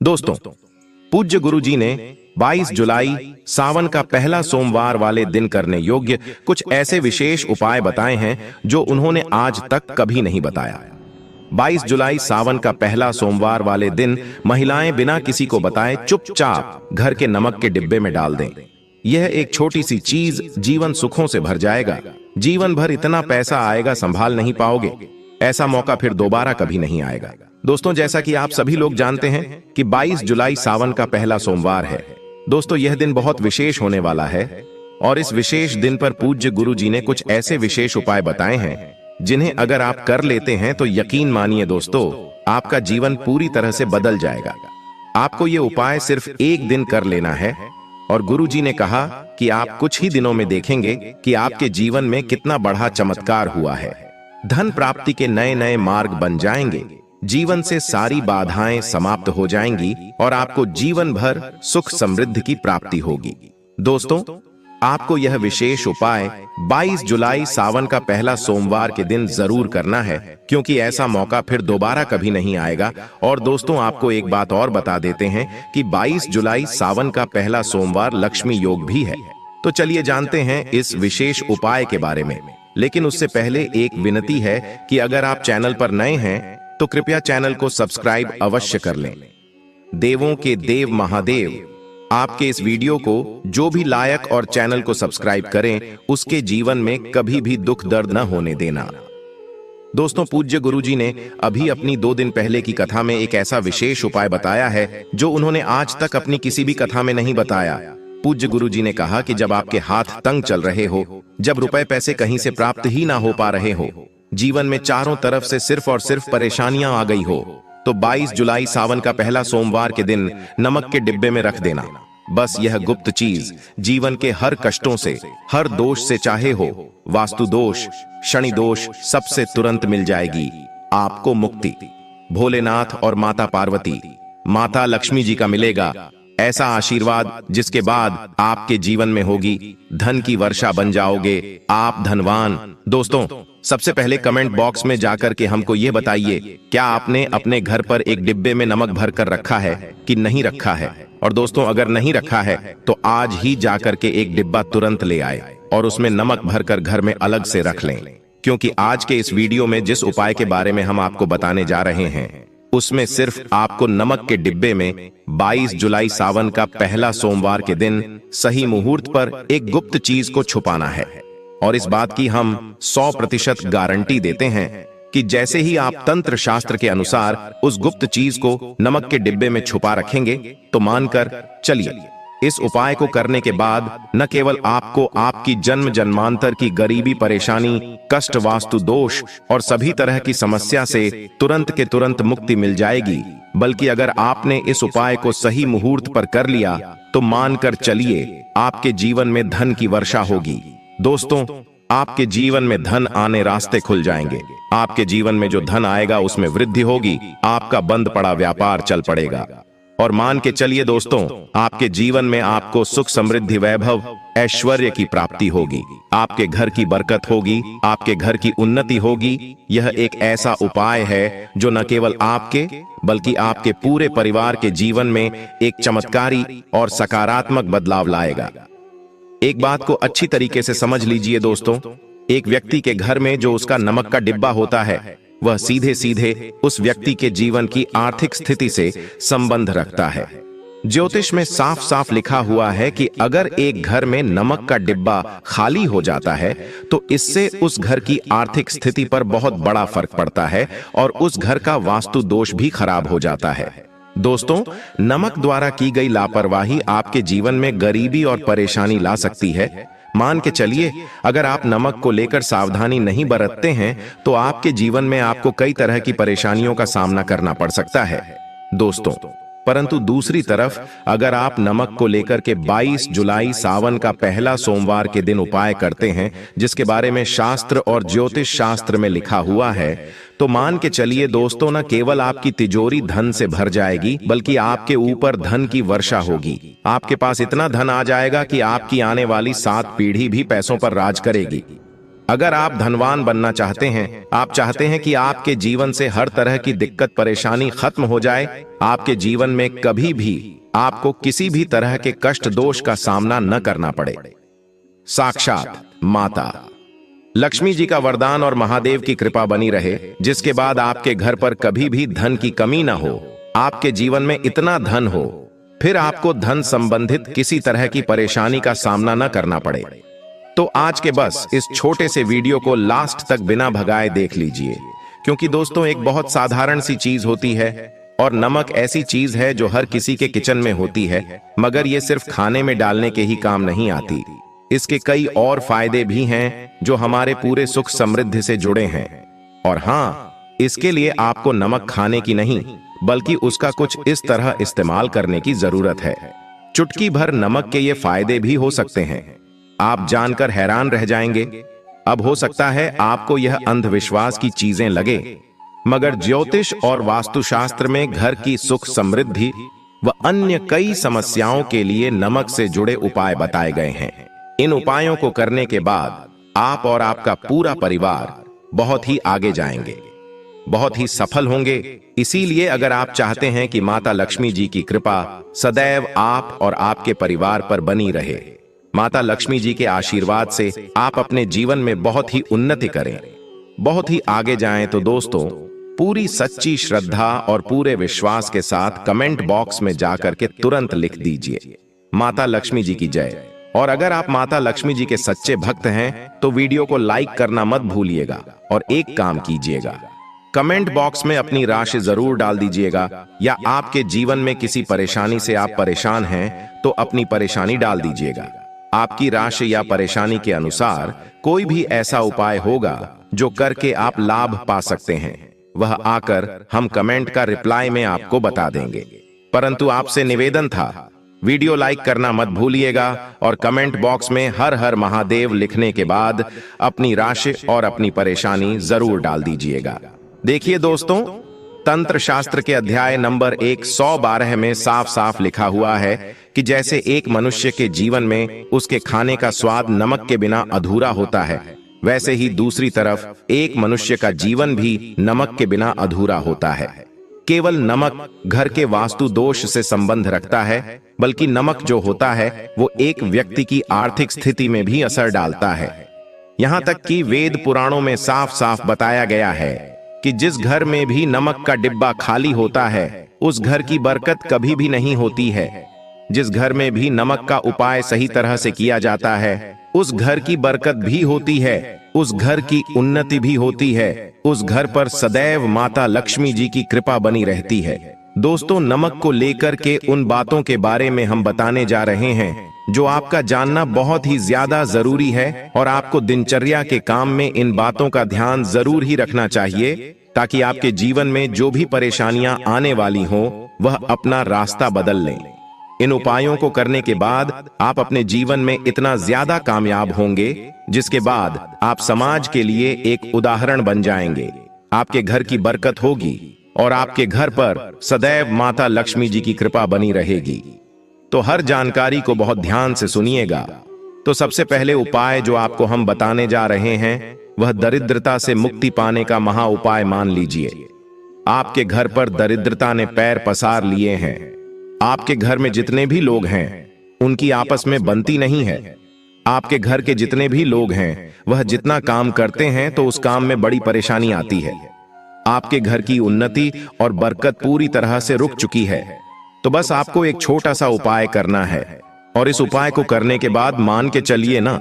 दोस्तों, पूज्य गुरु जी ने 22 जुलाई सावन का पहला सोमवार वाले दिन करने योग्य कुछ ऐसे विशेष उपाय बताए हैं जो उन्होंने आज तक कभी नहीं बताया। 22 जुलाई सावन का पहला सोमवार वाले दिन महिलाएं बिना किसी को बताए चुपचाप घर के नमक के डिब्बे में डाल दें। यह एक छोटी सी चीज जीवन सुखों से भर जाएगा। जीवन भर इतना पैसा आएगा, संभाल नहीं पाओगे। ऐसा मौका फिर दोबारा कभी नहीं आएगा। दोस्तों, जैसा कि आप सभी लोग जानते हैं कि 22 जुलाई सावन का पहला सोमवार है। दोस्तों, यह दिन बहुत विशेष होने वाला है और इस विशेष दिन पर पूज्य गुरु जी ने कुछ ऐसे विशेष उपाय बताए हैं जिन्हें अगर आप कर लेते हैं तो यकीन मानिए दोस्तों, आपका जीवन पूरी तरह से बदल जाएगा। आपको ये उपाय सिर्फ एक दिन कर लेना है और गुरु जी ने कहा कि आप कुछ ही दिनों में देखेंगे कि आपके जीवन में कितना बड़ा चमत्कार हुआ है। धन प्राप्ति के नए नए मार्ग बन जाएंगे, जीवन से सारी बाधाएं समाप्त हो जाएंगी और आपको जीवन भर सुख समृद्धि की प्राप्ति होगी। दोस्तों, आपको यह विशेष उपाय 22 जुलाई सावन का पहला सोमवार के दिन जरूर करना है, क्योंकि ऐसा मौका फिर दोबारा कभी नहीं आएगा। और दोस्तों, आपको एक बात और बता देते हैं कि 22 जुलाई सावन का पहला सोमवार लक्ष्मी योग भी है। तो चलिए जानते हैं इस विशेष उपाय के बारे में। लेकिन उससे पहले एक विनती है कि अगर आप चैनल पर नए हैं तो कृपया चैनल को सब्सक्राइब अवश्य कर लें। देवों के देव महादेव आपके इस वीडियो को जो भी लायक और चैनल को सब्सक्राइब करें, उसके जीवन में कभी भी दुख दर्द न होने देना। दोस्तों, पूज्य गुरु जी ने अभी अपनी 2 दिन पहले की कथा में एक ऐसा विशेष उपाय बताया है जो उन्होंने आज तक अपनी किसी भी कथा में नहीं बताया। पूज्य गुरु जी ने कहा कि जब आपके हाथ तंग चल रहे हो, जब रुपए पैसे कहीं से प्राप्त ही ना हो पा रहे हो, जीवन में चारों तरफ से सिर्फ और सिर्फ परेशानियां आ गई हो, तो 22 जुलाई सावन का पहला सोमवार के दिन नमक के डिब्बे में रख देना। बस यह गुप्त चीज जीवन के हर कष्टों से, हर दोष से, चाहे हो वास्तु दोष, शनि दोष, सबसे तुरंत मिल जाएगी आपको मुक्ति। भोलेनाथ और माता पार्वती, माता लक्ष्मी जी का मिलेगा ऐसा आशीर्वाद जिसके बाद आपके जीवन में होगी धन की वर्षा, बन जाओगे आप धनवान। दोस्तों, सबसे पहले कमेंट बॉक्स में जाकर के हमको ये बताइए, क्या आपने अपने घर पर एक डिब्बे में नमक भर कर रखा है कि नहीं रखा है? और दोस्तों, अगर नहीं रखा है तो आज ही जाकर के एक डिब्बा तुरंत ले आए और उसमें नमक भरकर घर में अलग से रख लें, क्योंकि आज के इस वीडियो में जिस उपाय के बारे में हम आपको बताने जा रहे हैं उसमें सिर्फ आपको नमक के डिब्बे में 22 जुलाई सावन का पहला सोमवार के दिन सही मुहूर्त पर एक गुप्त चीज को छुपाना है। और इस बात की हम 100% गारंटी देते हैं कि जैसे ही आप तंत्र शास्त्र के अनुसार उस गुप्त चीज को नमक के डिब्बे में छुपा रखेंगे तो मानकर चलिए, इस उपाय को करने के बाद न केवल आपको आपकी जन्म जन्मांतर की गरीबी, परेशानी, कष्ट, वास्तु दोष और सभी तरह की समस्या से तुरंत के तुरंत मुक्ति मिल जाएगी, बल्कि अगर आपने इस उपाय को सही मुहूर्त पर कर लिया तो मानकर चलिए आपके जीवन में धन की वर्षा होगी। दोस्तों, आपके जीवन में धन आने रास्ते खुल जाएंगे। आपके जीवन में जो धन आएगा उसमें वृद्धि होगी, आपका बंद पड़ा व्यापार चल पड़ेगा। और मान के चलिए दोस्तों, आपके जीवन में आपको सुख, समृद्धि, वैभव, ऐश्वर्य की प्राप्ति होगी। आपके घर की बरकत होगी, आपके घर की उन्नति होगी। यह एक ऐसा उपाय है जो न केवल आपके बल्कि आपके पूरे परिवार के जीवन में एक चमत्कारी और सकारात्मक बदलाव लाएगा। एक बात को अच्छी तरीके से समझ लीजिए दोस्तों, एक व्यक्ति के घर में जो उसका नमक का डिब्बा होता है वह सीधे सीधे उस व्यक्ति के जीवन की आर्थिक स्थिति से संबंध रखता है। ज्योतिष में साफ साफ लिखा हुआ है कि अगर एक घर में नमक का डिब्बा खाली हो जाता है तो इससे उस घर की आर्थिक स्थिति पर बहुत बड़ा फर्क पड़ता है और उस घर का वास्तु दोष भी खराब हो जाता है। दोस्तों, नमक द्वारा की गई लापरवाही आपके जीवन में गरीबी और परेशानी ला सकती है। मान के चलिए, अगर आप नमक को लेकर सावधानी नहीं बरतते हैं तो आपके जीवन में आपको कई तरह की परेशानियों का सामना करना पड़ सकता है दोस्तों। परंतु दूसरी तरफ अगर आप नमक को लेकर के 22 जुलाई सावन का पहला सोमवार के दिन उपाय करते हैं जिसके बारे में शास्त्र और ज्योतिष शास्त्र में लिखा हुआ है, तो मान के चलिए दोस्तों, न केवल आपकी तिजोरी धन से भर जाएगी बल्कि आपके ऊपर धन की वर्षा होगी। आपके पास इतना धन आ जाएगा कि आपकी आने वाली 7 पीढ़ी भी पैसों पर राज करेगी। अगर आप धनवान बनना चाहते हैं, आप चाहते हैं कि आपके जीवन से हर तरह की दिक्कत परेशानी खत्म हो जाए, आपके जीवन में कभी भी आपको किसी भी तरह के कष्ट दोष का सामना न करना पड़े। साक्षात माता लक्ष्मी जी का वरदान और महादेव की कृपा बनी रहे, जिसके बाद आपके घर पर कभी भी धन की कमी ना हो, आपके जीवन में इतना धन हो, फिर आपको धन संबंधित किसी तरह की परेशानी का सामना न करना पड़े। तो आज के बस इस छोटे से वीडियो को लास्ट तक बिना भगाए देख लीजिए, क्योंकि दोस्तों एक बहुत साधारण सी चीज होती है और नमक ऐसी चीज है जो हर किसी के किचन में होती है, मगर ये सिर्फ खाने में डालने के ही काम नहीं आती। इसके कई और फायदे भी हैं जो हमारे पूरे सुख समृद्धि से जुड़े हैं। और हाँ, इसके लिए आपको नमक खाने की नहीं, बल्कि उसका कुछ इस तरह इस्तेमाल करने की जरूरत है। चुटकी भर नमक के ये फायदे भी हो सकते हैं, आप जानकर हैरान रह जाएंगे। अब हो सकता है आपको यह अंधविश्वास की चीजें लगे, मगर ज्योतिष और वास्तुशास्त्र में घर की सुख समृद्धि व अन्य कई समस्याओं के लिए नमक से जुड़े उपाय बताए गए हैं। इन उपायों को करने के बाद आप और आपका पूरा परिवार बहुत ही आगे जाएंगे, बहुत ही सफल होंगे। इसीलिए अगर आप चाहते हैं कि माता लक्ष्मी जी की कृपा सदैव आप और आपके परिवार पर बनी रहे, माता लक्ष्मी जी के आशीर्वाद से आप अपने जीवन में बहुत ही उन्नति करें, बहुत ही आगे जाएं, तो दोस्तों पूरी सच्ची श्रद्धा और पूरे विश्वास के साथ कमेंट बॉक्स में जाकर के तुरंत लिख दीजिए माता लक्ष्मी जी की जय। और अगर आप माता लक्ष्मी जी के सच्चे भक्त हैं तो वीडियो को लाइक करना मत भूलिएगा और एक काम कीजिएगा, कमेंट बॉक्स में अपनी राशि जरूर डाल दीजिएगा, या आपके जीवन में किसी परेशानी से आप परेशान हैं तो अपनी परेशानी डाल दीजिएगा। आपकी राशि या परेशानी के अनुसार कोई भी ऐसा उपाय होगा जो करके आप लाभ पा सकते हैं, वह आकर हम कमेंट का रिप्लाई में आपको बता देंगे। परंतु आपसे निवेदन था, वीडियो लाइक करना मत भूलिएगा और कमेंट बॉक्स में हर हर महादेव लिखने के बाद अपनी राशि और अपनी परेशानी जरूर डाल दीजिएगा। देखिए दोस्तों, तंत्र शास्त्र के अध्याय नंबर 112 में साफ साफ लिखा हुआ है कि जैसे एक मनुष्य के जीवन में उसके खाने का स्वाद नमक के बिना अधूरा होता है, वैसे ही दूसरी तरफ एक मनुष्य का जीवन भी नमक के बिना अधूरा होता है। केवल नमक घर के वास्तु दोष से संबंध रखता है, बल्कि नमक जो होता है वो एक व्यक्ति की आर्थिक स्थिति में भी असर डालता है। यहाँ तक कि वेद पुराणों में साफ साफ बताया गया है कि जिस घर में भी नमक का डिब्बा खाली होता है, उस घर की बरकत कभी भी नहीं होती है। जिस घर में भी नमक का उपाय सही तरह से किया जाता है, उस घर की बरकत भी होती है, उस घर की उन्नति भी होती है, उस घर पर सदैव माता लक्ष्मी जी की कृपा बनी रहती है। दोस्तों, नमक को लेकर के उन बातों के बारे में हम बताने जा रहे हैं जो आपका जानना बहुत ही ज्यादा जरूरी है, और आपको दिनचर्या के काम में इन बातों का ध्यान जरूर ही रखना चाहिए, ताकि आपके जीवन में जो भी परेशानियां आने वाली हों वह अपना रास्ता बदल लें। इन उपायों को करने के बाद आप अपने जीवन में इतना ज्यादा कामयाब होंगे, जिसके बाद आप समाज के लिए एक उदाहरण बन जाएंगे। आपके घर की बरकत होगी और आपके घर पर सदैव माता लक्ष्मी जी की कृपा बनी रहेगी। तो हर जानकारी को बहुत ध्यान से सुनिएगा। तो सबसे पहले उपाय जो आपको हम बताने जा रहे हैं वह दरिद्रता से मुक्ति पाने का महा उपाय मान लीजिए। आपके घर पर दरिद्रता ने पैर पसार लिए हैं, आपके घर में जितने भी लोग हैं उनकी आपस में बनती नहीं है। आपके घर के जितने भी लोग हैं वह जितना काम करते हैं तो उस काम में बड़ी परेशानी आती है। आपके घर की उन्नति और बरकत पूरी तरह से रुक चुकी है। तो बस आपको एक छोटा सा उपाय करना है, और इस उपाय को करने के बाद मान के चलिए ना,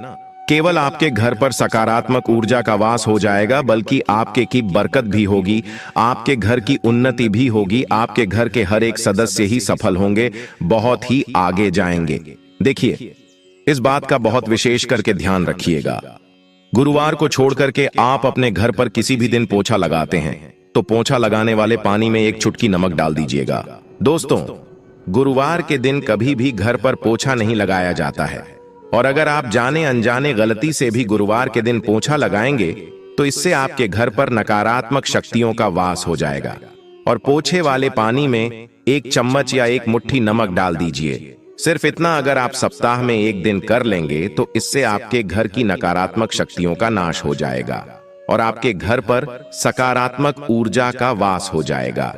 केवल आपके घर पर सकारात्मक ऊर्जा का वास हो जाएगा, बल्कि आपके की बरकत भी होगी, आपके घर की उन्नति भी होगी, आपके घर के हर एक सदस्य ही सफल होंगे, बहुत ही आगे जाएंगे। देखिए, इस बात का बहुत विशेष करके ध्यान रखिएगा। गुरुवार को छोड़ करके आप अपने घर पर किसी भी दिन पोछा लगाते हैं तो पोछा लगाने वाले पानी में एक चुटकी नमक डाल दीजिएगा। दोस्तों, गुरुवार के दिन कभी भी घर पर पोछा नहीं लगाया जाता है, और अगर आप जाने अनजाने गलती से भी गुरुवार के दिन पोछा लगाएंगे तो इससे आपके घर पर नकारात्मक शक्तियों का वास हो जाएगा। और पोछे वाले पानी में एक चम्मच या एक मुट्ठी नमक डाल दीजिए, सिर्फ इतना अगर आप सप्ताह में एक दिन कर लेंगे तो इससे आपके घर की नकारात्मक शक्तियों का नाश हो जाएगा और आपके घर पर सकारात्मक ऊर्जा का वास हो जाएगा।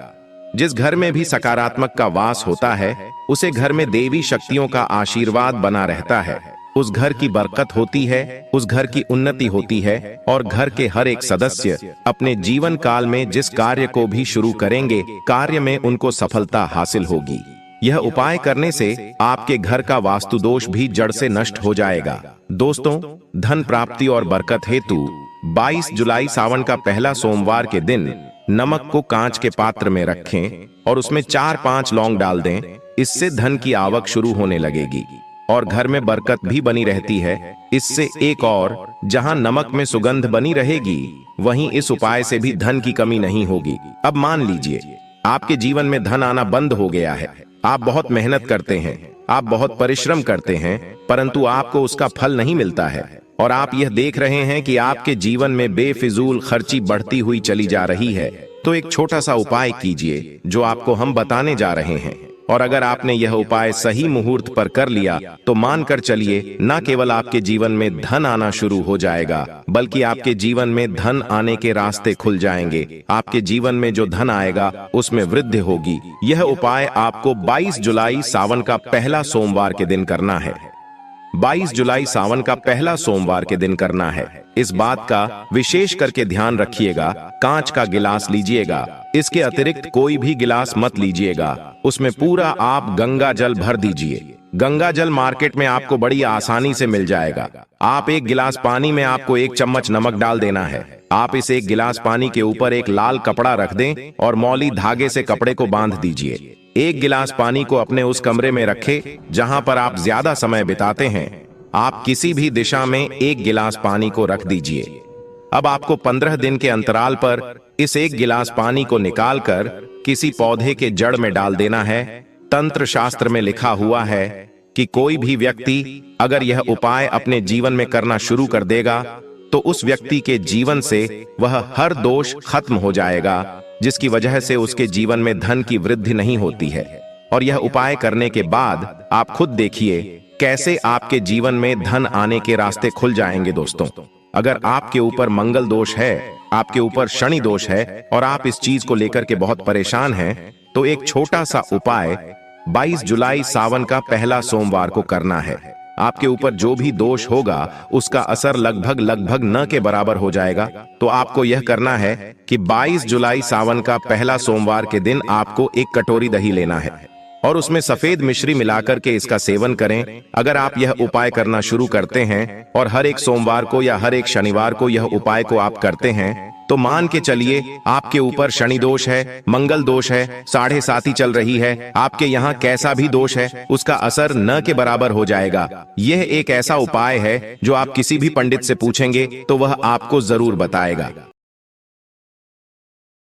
जिस घर में भी सकारात्मक का वास होता है उसे घर में देवी शक्तियों का आशीर्वाद बना रहता है, उस घर की बरकत होती है, उस घर की उन्नति होती है और घर के हर एक सदस्य अपने जीवन काल में जिस कार्य को भी शुरू करेंगे कार्य में उनको सफलता हासिल होगी। यह उपाय करने से आपके घर का वास्तु दोष भी जड़ से नष्ट हो जाएगा। दोस्तों, धन प्राप्ति और बरकत हेतु 22 जुलाई सावन का पहला सोमवार के दिन नमक को कांच के पात्र में रखें और उसमें 4-5 लौंग डाल दें। इससे धन की आवक शुरू होने लगेगी और घर में बरकत भी बनी रहती है। इससे एक और, जहां नमक में सुगंध बनी रहेगी वहीं इस उपाय से भी धन की कमी नहीं होगी। अब मान लीजिए आपके जीवन में धन आना बंद हो गया है, आप बहुत मेहनत करते हैं, आप बहुत परिश्रम करते हैं, परंतु आपको उसका फल नहीं मिलता है और आप यह देख रहे हैं कि आपके जीवन में बेफिजूल खर्ची बढ़ती हुई चली जा रही है, तो एक छोटा सा उपाय कीजिए जो आपको हम बताने जा रहे हैं। और अगर आपने यह उपाय सही मुहूर्त पर कर लिया तो मानकर चलिए न केवल आपके जीवन में धन आना शुरू हो जाएगा बल्कि आपके जीवन में धन आने के रास्ते खुल जाएंगे। आपके जीवन में जो धन आएगा उसमें वृद्धि होगी। यह उपाय आपको 22 जुलाई सावन का पहला सोमवार के दिन करना है। 22 जुलाई सावन का पहला सोमवार के दिन करना है। इस बात का विशेष करके ध्यान रखिएगा। कांच का गिलास लीजिएगा, इसके अतिरिक्त कोई भी गिलास मत लीजिएगा। उसमें पूरा आप गंगा जल भर दीजिए। गंगा जल मार्केट में आपको बड़ी आसानी से मिल जाएगा। आप एक गिलास पानी में आपको 1 चम्मच नमक डाल देना है। आप इस 1 गिलास पानी के ऊपर एक लाल कपड़ा रख दें और मौली धागे से कपड़े को बांध दीजिए। 1 गिलास पानी को अपने उस कमरे में रखें जहां पर आप ज्यादा समय बिताते हैं। आप किसी भी दिशा में 1 गिलास पानी को रख दीजिए। अब आपको 15 दिन के अंतराल पर इस 1 गिलास पानी को निकालकर किसी पौधे के जड़ में डाल देना है। तंत्र शास्त्र में लिखा हुआ है कि कोई भी व्यक्ति अगर यह उपाय अपने जीवन में करना शुरू कर देगा तो उस व्यक्ति के जीवन से वह हर दोष खत्म हो जाएगा, जिसकी वजह से उसके जीवन में धन की वृद्धि नहीं होती है। और यह उपाय करने के बाद आप खुद देखिए कैसे आपके जीवन में धन आने के रास्ते खुल जाएंगे। दोस्तों, अगर आपके ऊपर मंगल दोष है, आपके ऊपर शनि दोष है और आप इस चीज को लेकर के बहुत परेशान हैं, तो एक छोटा सा उपाय 22 जुलाई सावन का पहला सोमवार को करना है। आपके ऊपर जो भी दोष होगा उसका असर लगभग न के बराबर हो जाएगा। तो आपको यह करना है कि 22 जुलाई सावन का पहला सोमवार के दिन आपको 1 कटोरी दही लेना है और उसमें सफेद मिश्री मिलाकर के इसका सेवन करें। अगर आप यह उपाय करना शुरू करते हैं और हर एक सोमवार को या हर एक शनिवार को यह उपाय को आप करते हैं तो मान के चलिए आपके ऊपर शनि दोष है, मंगल दोष है, 7.5 चल रही है, आपके यहाँ कैसा भी दोष है उसका असर न के बराबर हो जाएगा। यह एक ऐसा उपाय है जो आप किसी भी पंडित से पूछेंगे तो वह आपको जरूर बताएगा।